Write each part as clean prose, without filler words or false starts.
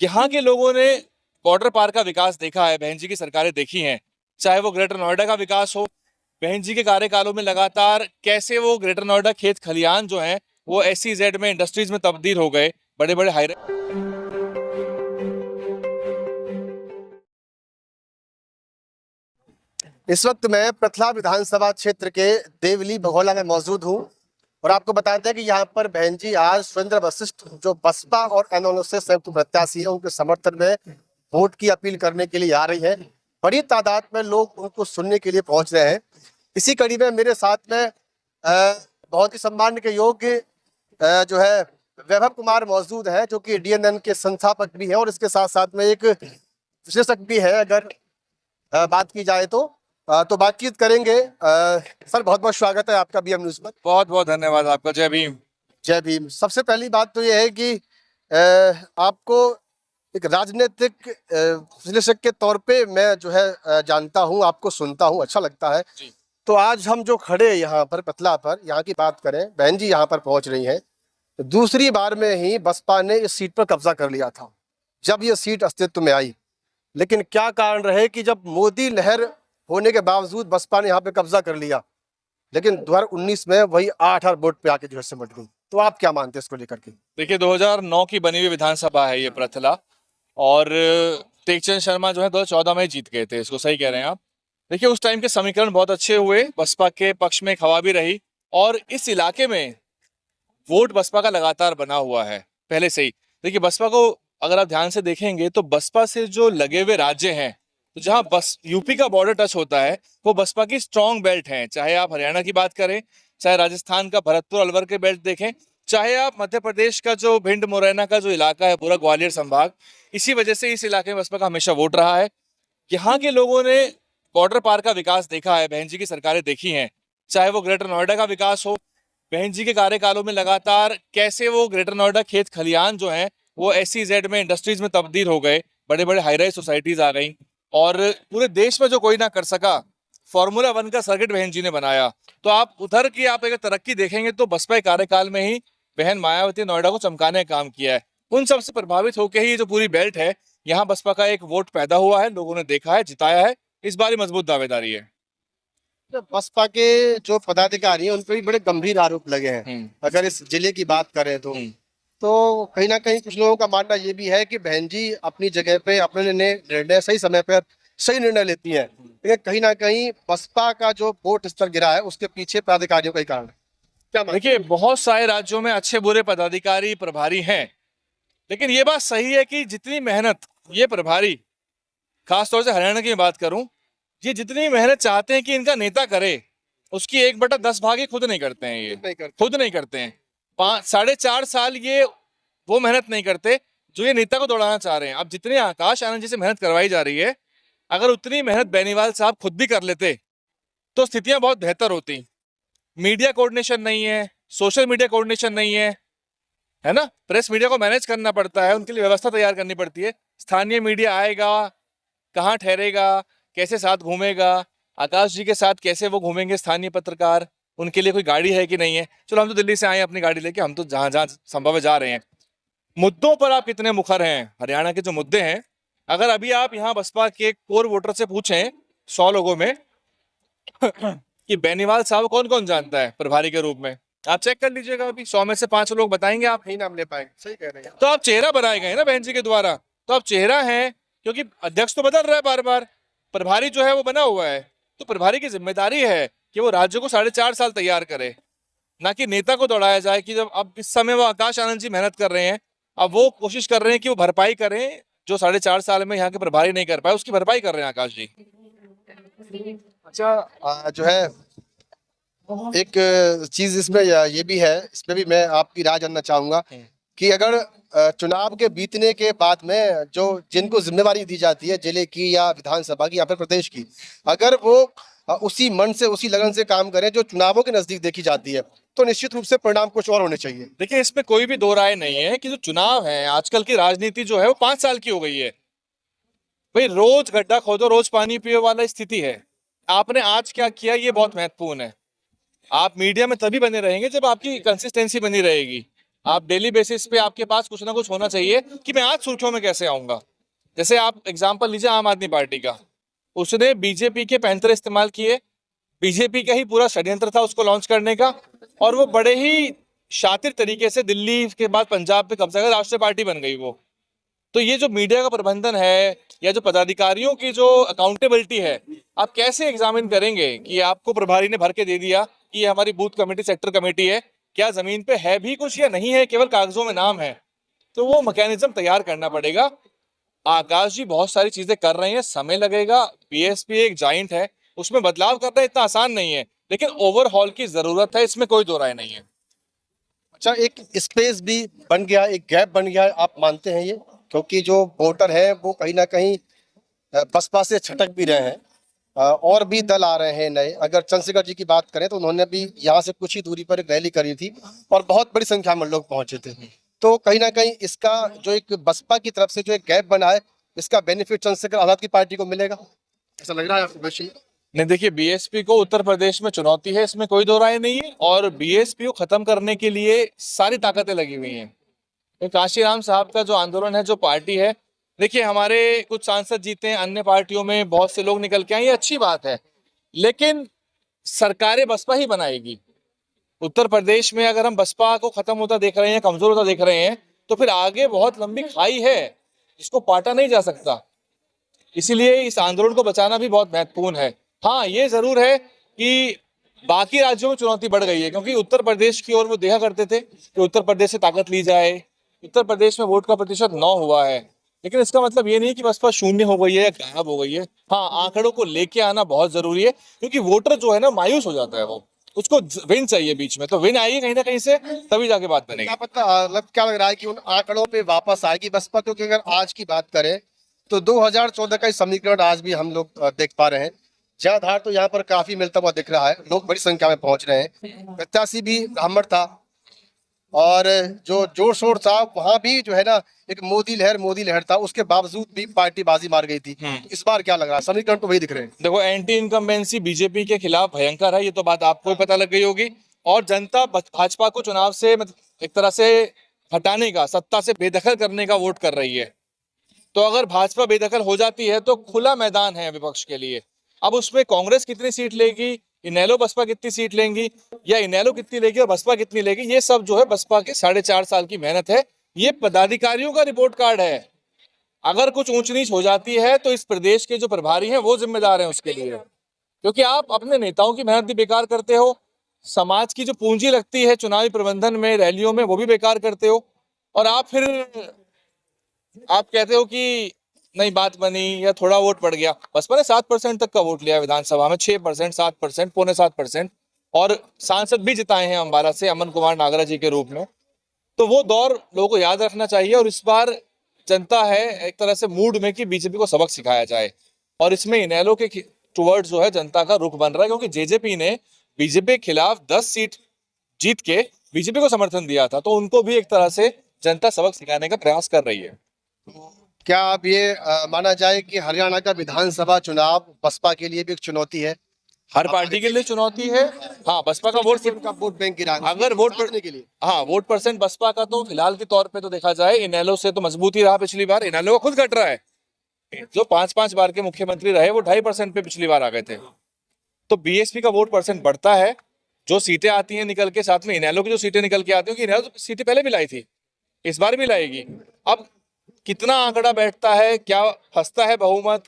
यहाँ के लोगों ने बॉर्डर पार का विकास देखा है, बहन जी की सरकारें देखी हैं, चाहे वो ग्रेटर नोएडा का विकास हो। बहन जी के कार्यकालों में लगातार कैसे वो ग्रेटर नोएडा खेत खलियान जो हैं वो SEZ में इंडस्ट्रीज में तब्दील हो गए, बड़े बड़े हाई। इस वक्त मैं प्रथला विधानसभा क्षेत्र के देवली बघौला में मौजूद हूं और आपको बताते हैं कि यहां पर बहन जी आज सुरेंद्र वशिष्ठ जो बसपा और एनोलो से संयुक्त प्रत्याशी है उनके समर्थन में वोट की अपील करने के लिए आ रही है। बड़ी तादाद में लोग उनको सुनने के लिए पहुंच रहे हैं। इसी कड़ी में मेरे साथ में बहुत ही सम्मान के योग्य जो है वैभव कुमार मौजूद है, जो कि DNN के संस्थापक भी है और इसके साथ साथ में एक विशेषज्ञ भी है। अगर बात की जाए तो बातचीत करेंगे। सर बहुत बहुत स्वागत है आपका BM न्यूज पर। बहुत बहुत धन्यवाद आपका। जय भीम। जय भीम। सबसे पहली बात तो यह है कि आपको एक राजनीतिक विश्लेषक के तौर पे मैं जो है जानता हूं, आपको सुनता हूं, अच्छा लगता है जी। तो आज हम जो खड़े यहाँ पर पतला पर यहाँ की बात करें, बहन जी यहाँ पर पहुंच रही हैं, तो दूसरी बार में ही बसपा ने इस सीट पर कब्जा कर लिया था जब ये सीट अस्तित्व में आई। लेकिन क्या कारण रहे कि जब मोदी लहर होने के बावजूद बसपा ने यहाँ पे कब्जा कर लिया, लेकिन 2019 में वही 8 वोट पे आके जो है सिमट गई। तो आप क्या मानते हैं इसको लेकर के? देखिए 2009 की बनी हुई विधानसभा है ये प्रथला, और टेकचंद शर्मा जो है 2014 में जीत गए थे, इसको सही कह रहे हैं आप। देखिए उस टाइम के समीकरण बहुत अच्छे हुए, बसपा के पक्ष में एक हवा भी रही, और इस इलाके में वोट बसपा का लगातार बना हुआ है पहले से ही। देखिए बसपा को अगर आप ध्यान से देखेंगे तो बसपा से जो लगे हुए राज्य हैं, तो जहां बस यूपी का बॉर्डर टच होता है वो बसपा की स्ट्रॉन्ग बेल्ट है। चाहे आप हरियाणा की बात करें, चाहे राजस्थान का भरतपुर अलवर के बेल्ट देखें, चाहे आप मध्य प्रदेश का जो भिंड मुरैना का जो इलाका है, पूरा ग्वालियर संभाग, इसी वजह से इस इलाके में बसपा का हमेशा वोट रहा है। यहाँ के लोगों ने बॉर्डर पार का विकास देखा है, बहन जी की सरकारें देखी हैं, चाहे वो ग्रेटर नोएडा का विकास हो। बहन जी के कार्यकालों में लगातार कैसे वो ग्रेटर नोएडा खेत खलियान जो हैं वो SEZ में इंडस्ट्रीज में तब्दील हो गए, बड़े बड़े हाई राइज सोसाइटीज आ गई, और पूरे देश में जो कोई ना कर सका Formula 1 का सर्किट बहन जी ने बनाया। तो आप उधर की आप अगर तरक्की देखेंगे तो बसपा के कार्यकाल में ही बहन मायावती नोएडा को चमकाने का काम किया है। उन सबसे प्रभावित होकर ही जो पूरी बेल्ट है, यहाँ बसपा का एक वोट पैदा हुआ है, लोगों ने देखा है, जिताया है, इस बार मजबूत दावेदारी है। तो बसपा के जो पदाधिकारी हैं उन पर भी बड़े गंभीर आरोप लगे हैं। अगर इस जिले की बात करें तो कहीं ना कहीं कुछ लोगों का मानना ये भी है कि बहन जी अपनी जगह पे अपने निर्णय सही समय पर सही निर्णय लेती हैं, लेकिन कहीं ना कहीं बसपा का जो वोट स्तर गिरा है उसके पीछे पदाधिकारियों का ही कारण है। क्या देखिए बहुत सारे राज्यों में अच्छे बुरे पदाधिकारी प्रभारी हैं, लेकिन ये बात सही है कि जितनी मेहनत ये प्रभारी, खासतौर से हरियाणा की बात करूं, ये जितनी मेहनत चाहते हैं कि इनका नेता करे, उसकी 1/10 भाग ये खुद नहीं करते हैं। ये खुद नहीं करते हैं। 4.5 साल ये वो मेहनत नहीं करते जो ये नेता को दौड़ाना चाह रहे हैं। अब जितने आकाश आनंद जी से मेहनत करवाई जा रही है, अगर उतनी मेहनत बेनीवाल साहब खुद भी कर लेते तो स्थितियां बहुत बेहतर होती। मीडिया कोऑर्डिनेशन नहीं है, सोशल मीडिया कोऑर्डिनेशन नहीं है ना, प्रेस मीडिया को मैनेज करना पड़ता है, उनके लिए व्यवस्था तैयार करनी पड़ती है। स्थानीय मीडिया आएगा, कहाँ ठहरेगा, कैसे साथ घूमेगा, आकाश जी के साथ कैसे वो घूमेंगे स्थानीय पत्रकार, उनके लिए कोई गाड़ी है कि नहीं है। चलो हम तो दिल्ली से आए अपनी गाड़ी लेके, हम तो जहां जहां संभव है जा रहे हैं। मुद्दों पर आप कितने मुखर हैं, हरियाणा के जो मुद्दे हैं, अगर अभी आप यहाँ बसपा के कोर वोटर से पूछें 100 लोगों में कि बेनीवाल साहब कौन कौन जानता है प्रभारी के रूप में, आप चेक कर लीजिएगा, अभी 100 में से 5 लोग बताएंगे, आप नहीं नाम ले पाएंगे। सही कह रहे हैं। तो आप चेहरा बनाए गए ना बहन जी के द्वारा, तो आप चेहरा हैं, क्योंकि अध्यक्ष तो बदल रहा है बार बार, प्रभारी जो है वो बना हुआ है। तो प्रभारी की जिम्मेदारी है कि वो राज्य को 4.5 साल तैयार करे, ना कि नेता को दौड़ाया जाए। कि जब अब इस समय वो आकाश आनंद जी मेहनत कर रहे हैं, अब वो कोशिश कर रहे हैं कि वो भरपाई करें जो 4.5 साल में यहाँ के प्रभारी नहीं कर पाए, उसकी भरपाई कर रहे हैं आकाश जी। अच्छा जो है एक चीज इसमें ये भी है, इसमें भी मैं आपकी राय जानना चाहूंगा कि अगर चुनाव के बीतने के बाद में जो जिनको जिम्मेवारी दी जाती है जिले की या विधानसभा की या फिर प्रदेश की, अगर वो उसी मन से उसी लगन से काम करें जो चुनावों के नजदीक देखी जाती है, तो निश्चित रूप से परिणाम कुछ और होने चाहिए। देखिए इसमें कोई भी दो राय नहीं है कि जो चुनाव है, आजकल की राजनीति जो है वो 5 साल की हो गई है। भाई रोज गड्ढा खोदो रोज पानी पियो वाला स्थिति है। आपने आज क्या किया ये बहुत महत्वपूर्ण है। आप मीडिया में तभी बने रहेंगे जब आपकी कंसिस्टेंसी बनी रहेगी। आप डेली बेसिस पे आपके पास कुछ ना कुछ होना चाहिए कि मैं आज सुर्खियों में कैसे आऊंगा। जैसे आप एग्जांपल लीजिए आम आदमी पार्टी का, उसने बीजेपी के पैंतर इस्तेमाल किए, बीजेपी का ही पूरा षड्यंत्र था उसको लॉन्च करने का, और वो बड़े ही शातिर तरीके से दिल्ली के बाद पंजाब पे कब्जा कर राष्ट्रीय पार्टी बन गई वो। तो ये जो मीडिया का प्रबंधन है या जो पदाधिकारियों की जो अकाउंटेबिलिटी है, आप कैसे एग्जामिन करेंगे कि आपको प्रभारी ने भर के दे दिया कि ये हमारी बूथ कमेटी सेक्टर कमेटी है, क्या जमीन पे है भी कुछ या नहीं है, केवल कागजों में नाम है। तो वो मैकेनिज्म तैयार करना पड़ेगा। आकाश जी बहुत सारी चीजें कर रहे हैं, समय लगेगा। बीएसपी एक जाइंट है, उसमें बदलाव करना इतना आसान नहीं है, लेकिन ओवरहॉल की जरूरत है, इसमें कोई दो राय नहीं है। अच्छा, एक स्पेस भी बन गया, एक गैप बन गया, आप मानते हैं ये? क्योंकि जो वोटर है वो कहीं ना कहीं बसपा से छटक भी रहे हैं, और भी दल आ रहे हैं नए। अगर चंद्रशेखर जी की बात करें तो उन्होंने भी यहाँ से कुछ ही दूरी पर एक रैली करी थी और बहुत बड़ी संख्या में लोग पहुंचे थे। तो कहीं ना कहीं इसका जो एक बसपा की तरफ से जो एक गैप बना है, इसका बेनिफिट चंद्रशेखर आजाद की पार्टी को मिलेगा, ऐसा लग रहा है आपको? वैसे नहीं, देखिए बीएसपी को उत्तर प्रदेश में चुनौती है, इसमें कोई दो राय नहीं है, और बीएसपी को खत्म करने के लिए सारी ताकतें लगी हुई हैं। ये काशीराम साहब का जो आंदोलन है, जो पार्टी है, देखिए हमारे कुछ सांसद जीते हैं, अन्य पार्टियों में बहुत से लोग निकल के आए, ये अच्छी बात है, लेकिन सरकारें बसपा ही बनाएगी। उत्तर प्रदेश में अगर हम बसपा को खत्म होता देख रहे हैं, कमजोर होता देख रहे हैं, तो फिर आगे बहुत लंबी खाई है जिसको पाटा नहीं जा सकता। इसीलिए इस आंदोलन को बचाना भी बहुत महत्वपूर्ण है। हाँ, ये जरूर है कि बाकी राज्यों में चुनौती बढ़ गई है, क्योंकि उत्तर प्रदेश की ओर वो देखा करते थे कि उत्तर प्रदेश से ताकत ली जाए। उत्तर प्रदेश में वोट का प्रतिशत 9 हुआ है, लेकिन इसका मतलब ये नहीं कि बसपा शून्य हो गई है या गायब हो गई है। हाँ, आंकड़ों को लेके आना बहुत जरूरी है, क्योंकि वोटर जो है ना मायूस हो जाता है, वो उसको विन चाहिए बीच में, तो विन आएगी कहीं ना कहीं से, तभी जाके बात बनेगी। क्या पता, क्या लग रहा है कि उन आंकड़ों पे वापस आएगी बसपा? क्योंकि अगर आज की बात करें तो 2014 का समीकरण आज भी हम लोग देख पा रहे हैं। जनाधार तो यहाँ पर काफी मिलता हुआ दिख रहा है, लोग बड़ी संख्या में पहुंच रहे हैं, प्रत्याशी भी ब्राह्मण था, और जो जोर शोर था वहां भी जो है ना एक मोदी लहर था, उसके बावजूद भी पार्टी बाजी मार गई थी। तो इस बार क्या लग रहा है? समीकरण तो वही दिख रहे हैं। देखो, एंटी इनकम्बेंसी बीजेपी के खिलाफ भयंकर है, ये तो बात आपको भी पता लग गई होगी, और जनता भाजपा को चुनाव से मतलब एक तरह से हटाने का, सत्ता से बेदखल करने का वोट कर रही है। तो अगर भाजपा बेदखल हो जाती है तो खुला मैदान है विपक्ष के लिए। अब उसमें कांग्रेस कितनी सीट लेगी, इनेलो बसपा कितनी सीट लेंगी, या इनेलो कितनी लेगी और बसपा कितनी लेगी, ये सब जो है बसपा के 4.5 साल की मेहनत है। ये पदाधिकारियों का रिपोर्ट कार्ड है। अगर कुछ ऊंच नीच हो जाती है तो इस प्रदेश के जो प्रभारी हैं वो जिम्मेदार हैं उसके लिए, क्योंकि आप अपने नेताओं की मेहनत भी बेकार करते हो, समाज की जो पूंजी लगती है चुनावी प्रबंधन में, रैलियों में, वो भी बेकार करते हो, और आप फिर आप कहते हो कि नहीं बात बनी या थोड़ा वोट बढ़ गया। बसपा ने 7% तक का वोट लिया विधानसभा में, 6%, 7%, 7.25%, और सांसद भी जिताए हैं अम्बाला से अमन कुमार नागरा जी के रूप में। तो वो दौर लोगों को याद रखना चाहिए, और इस बार जनता है एक तरह से मूड में कि बीजेपी को सबक सिखाया जाए, और इसमें इनेलो के टुवर्ड्स जो है जनता का रुख बन रहा है, क्योंकि जेजेपी ने बीजेपी के खिलाफ 10 सीट जीत के बीजेपी को समर्थन दिया था, तो उनको भी एक तरह से जनता सबक सिखाने का प्रयास कर रही है। क्या अब ये माना जाए कि हरियाणा का विधानसभा चुनाव बसपा के लिए भी एक चुनौती है? हर पार्टी के लिए चुनौती है। हाँ, बसपा का वोट बैंक गिरा अगर वोट के लिए, हाँ, वोट परसेंट बसपा का तो फिलहाल के तौर पे तो देखा जाए इनेलो से तो मजबूत ही रहा। पिछली बार इनेलो का खुद घट रहा है, जो 5-5 बार के मुख्यमंत्री रहे वो 2.5% पे पिछली बार आ गए थे। तो बीएसपी का वोट परसेंट बढ़ता है, जो सीटें आती हैं निकल के, साथ में इनेलो की जो सीटें निकल के आती हैं, इनेलो तो सीटें पहले भी लाई थी, इस बार भी लाएगी। अब कितना आंकड़ा बैठता है, क्या फंसता है बहुमत,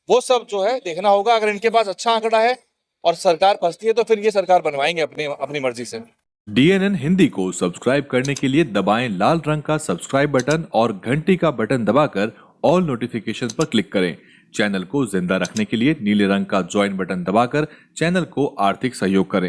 वो सब जो है देखना होगा। अगर इनके पास अच्छा आंकड़ा है और सरकार फंसती है तो फिर ये सरकार बनवाएंगे अपनी मर्जी से। DNN हिंदी को सब्सक्राइब करने के लिए दबाएं लाल रंग का सब्सक्राइब बटन और घंटी का बटन दबाकर ऑल नोटिफिकेशन पर क्लिक करें। चैनल को जिंदा रखने के लिए नीले रंग का ज्वाइन बटन दबाकर चैनल को आर्थिक सहयोग करें।